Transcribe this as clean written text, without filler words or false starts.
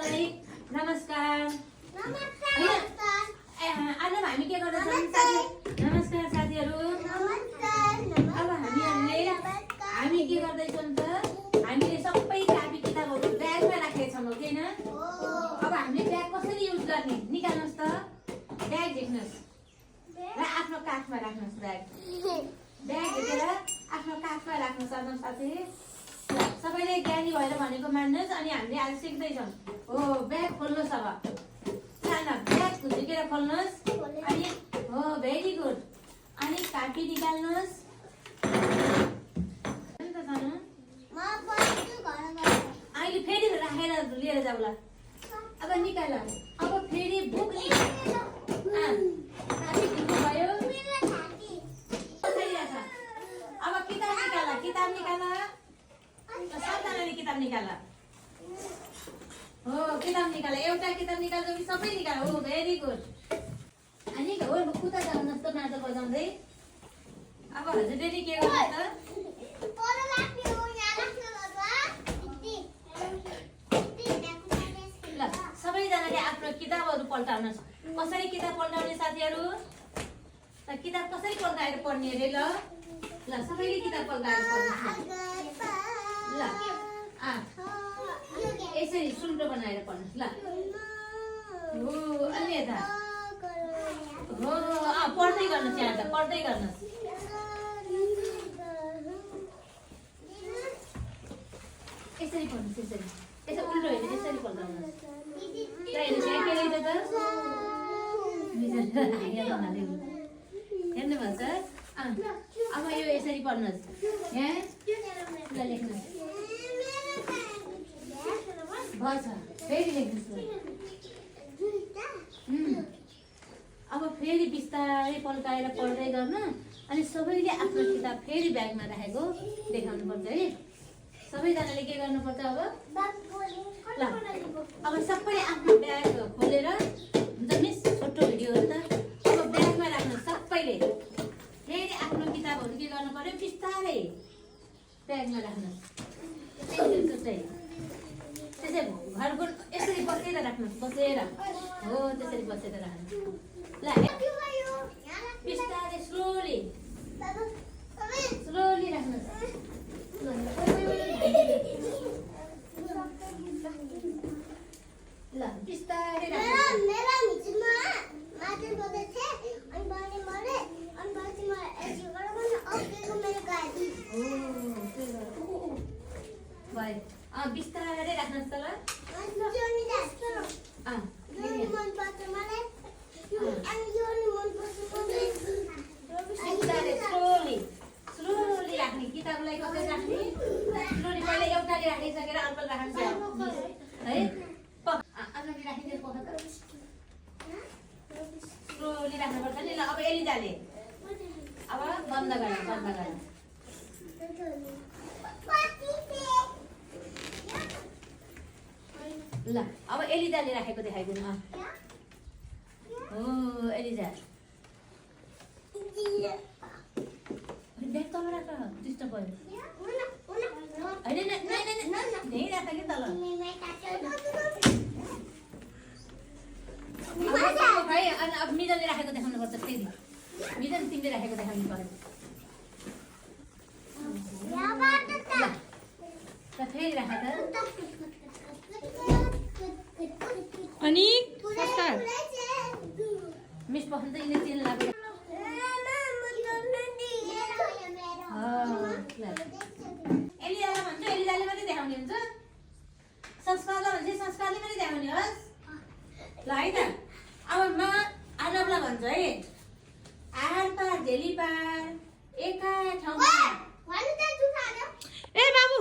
नमस्कार। आज हामी के गर्दैछौँ? नमस्कार साथीहरू। अब हामी के गर्दैछौँ त? हामीले सबै कापी किताबहरू ब्यागमा राखेका छौँ, होइन? अब हामीले ब्याग कसरी युज गर्ने? निकाल्नुहोस् त। ब्याग देख्नुहोस् र आफ्नो काखमा राख्नुहोस्। ब्याग देखेर आफ्नो काखमा राख्नुहोस्। आफ्नो साथी सबैले ज्ञानी भएर भनेको मान्नुहोस्। अनि हामीले आज सिक्दैछौँ। हो, ब्याग खोल्नुहोस्। अब सानो ब्याग झुकेर खोल्नुहोस्। अनि हो, भेरी गुड। अनि कापी निकाल्नुहोस्। अहिले फेरि राखेर लिएर जाऊला। अब निकाल। अब फेरि बुक निकाल्नु भयो। अब किताब निकाल। किताब निकाल। सबजनाले किताब निकाल। हो, किताब निकाल। एउटा किताब निकाल्दा सबै निकाल। हो, भेरी गुड। अनि हो, कुता जाउनुहोस् त मादल बजाउँदै। अब हजुरले के गर्नु त? ल, सबैजनाले आफ्नो किताबहरू पल्टाउनुहोस्। कसरी किताब पल्टाउने साथीहरू? किताब कसरी पल्टाएर पढ्ने अरे? ल ल, सबैले किताब पल्टाएर पढ्नुहोस्। ल, यसरी सुल्टो बनाएर पढ्नुहोस्। ल, हो, अलि यता हो, पढ्दै गर्नुहोस्। यहाँ त पढ्दै गर्नुहोस्। यसरी पढ्नुहोस्। यसरी यसो उल्टो होइन, यसरी पल्टाउनुहोस्। हेर्नु भन्छ। अब यो यसरी पढ्नुहोस्। यहाँ ल, लेख्नुहोस्। भन्छ फेरि लेख्नुहोस्। अब फेरि बिस्तारै पल्टाएर पढ्दै गर्नु। अनि सबैले आफ्नो किताब फेरि ब्यागमा राखेको देखाउनु पर्छ है। सबैजनाले के गर्नुपर्छ? अब ल, अब सबैले आफ्नो ब्याग खोलेर हुन्छ मिस, छोटो भिडियो हो त। अब ब्यागमा राख्नु सबैले। फेरि आफ्नो किताबहरू के गर्नु पर्यो? बिस्तारै ब्यागमा राख्नुहोस्। त्यसै घरको यसरी बसेर राख्नुहोस्। बसेर हो, त्यसरी बसेर राख्नुहोस्। ल, बिस्तारै स्लोली स्लोली राख्नुहोस्। ल, बिस्तारै बिस्तारै राख्नुहोस् त। ल, स्लोली राख्ने। किताबलाई कसरी राख्ने? स्लोली पहिला एउटाले राखिसकेर अर्कोले राख्नु है। अर्कोले राखिदिएर पख त। स्लोली राख्नुपर्छ नि। ल, अब एलिजाले अब बन्द गर। बन्द गर। ल, अब एलिजाले राखेको देखाइदिनु। हो, एलिजा ब्याग तल राख। डिस्टर्ब भयो। होइन, यहीँ राख कि तल। अनि अब मिजनले राखेको देखाउनु पर्छ। फेरि मिजन तिमीले राखेको देखाउनु पर्यो। ल, फेरि राख त। अनि मिस पसन्द त यिनीहरू चिन्नु लाग्यो। एलिजालाई भन्छ, एलिजाले मात्रै देखाउने हुन्छ। संस्कारलाई भन्छ, संस्कारले मात्रै देखाउने होस्। ल, है त। अब म आरबलाई भन्छु है। आर पार झेली पार एका ठाउँमा। ए बाबु,